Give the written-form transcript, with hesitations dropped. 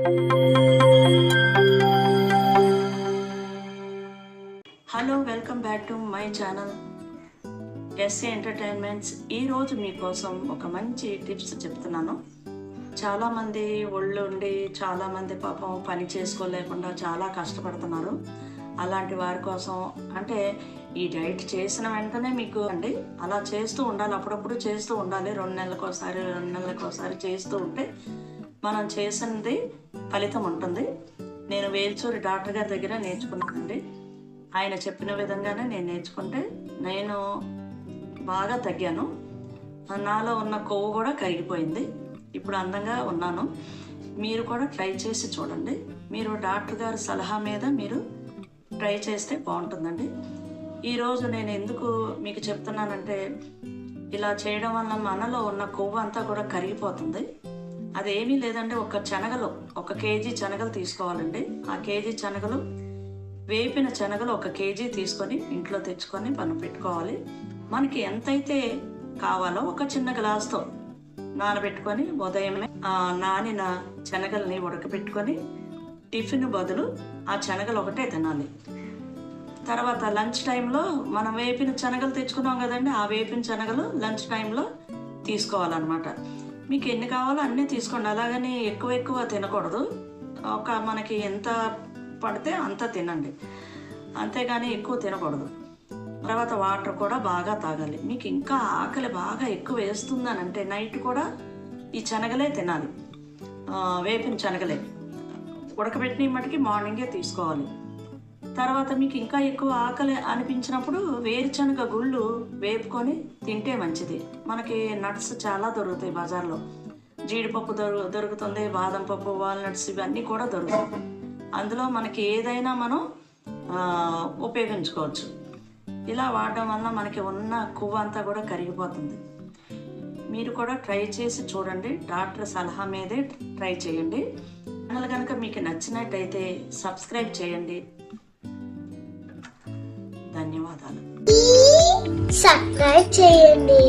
Hello, welcome back to my channel S A entertainments. ఈరోజు మీకోసం ఒక మంచి టిప్స్ చెప్తున్నాను. చాలామంది ఒళ్ళుండి చాలామంది పాపం పని చేసుకోలేకుండా చాలా కష్టపడుతున్నారు. అలాంటి వారి కోసం అంటే ఈ డైట్ చేసిన వెంటనే మీకు అండి అలా చేస్తూ ఉండాలి, అప్పుడప్పుడు చేస్తూ ఉండాలి. 2 నెలలకోసారి చేస్తూ ఉంటే మనం చేసినది ఫలితం ఉంటుంది. నేను వేల్చూరి డాక్టర్ గారి దగ్గర నేర్చుకున్నానండి. ఆయన చెప్పిన విధంగానే నేను నేర్చుకుంటే నేను బాగా తగ్గాను. నాలో ఉన్న కొవ్వు కూడా కరిగిపోయింది. ఇప్పుడు అందంగా ఉన్నాను. మీరు కూడా ట్రై చేసి చూడండి. మీరు డాక్టర్ గారి సలహా మీద మీరు ట్రై చేస్తే బాగుంటుందండి. ఈరోజు నేను ఎందుకు మీకు చెప్తున్నానంటే ఇలా చేయడం వల్ల మనలో ఉన్న కొవ్వు అంతా కూడా కరిగిపోతుంది. అదేమీ లేదండి, ఒక కేజీ శనగలు తీసుకోవాలండి. ఆ కేజీ శనగలు వేపిన శనగలు 1 కేజీ తీసుకొని ఇంట్లో తెచ్చుకొని మనం పెట్టుకోవాలి. మనకి ఎంతైతే కావాలో ఒక చిన్న గ్లాస్తో నానబెట్టుకొని ఉదయమే నానిన శనగల్ని ఉడకబెట్టుకొని టిఫిన్ బదులు ఆ శనగలు ఒకటే తినాలి. తర్వాత లంచ్ టైంలో మనం వేపిన శనగలు తెచ్చుకున్నాం కదండి, ఆ వేపిన శనగలు లంచ్ టైంలో తీసుకోవాలన్నమాట. మీకు ఎన్ని కావాలో అన్నీ తీసుకోండి. అలాగని ఎక్కువ తినకూడదు. మనకి ఎంత పడితే అంత తినండి, అంతేగాని ఎక్కువ తినకూడదు. తర్వాత వాటర్ కూడా బాగా తాగాలి. మీకు ఇంకా ఆకలి బాగా ఎక్కువ వేస్తుందనంటే నైట్ కూడా ఈ శనగలే తినాలి. వేపిన శనగలే ఉడకబెట్టిన మటుకి మార్నింగే తీసుకోవాలి. తర్వాత మీకు ఇంకా ఎక్కువ ఆకలి అనిపించినప్పుడు వేరుశనగ గుళ్ళు వేపుకొని తింటే మంచిది. మనకి నట్స్ చాలా దొరుకుతాయి బజార్లో. జీడిపప్పు దొరుకుతుంది, బాదం పప్పు, వాల్నట్స్ ఇవన్నీ కూడా దొరుకుతాయి. అందులో మనకి ఏదైనా మనం ఉపయోగించుకోవచ్చు. ఇలా వాడడం వల్ల మనకి ఉన్న కొవ్వు అంతా కూడా కరిగిపోతుంది. మీరు కూడా ట్రై చేసి చూడండి. డాక్టర్ సలహా మీదే ట్రై చేయండి. ఛానల్ కనుక మీకు నచ్చినట్టయితే సబ్స్క్రైబ్ చేయండి. ధన్యవాదాలు. సబ్స్క్రైబ్ చేయండి.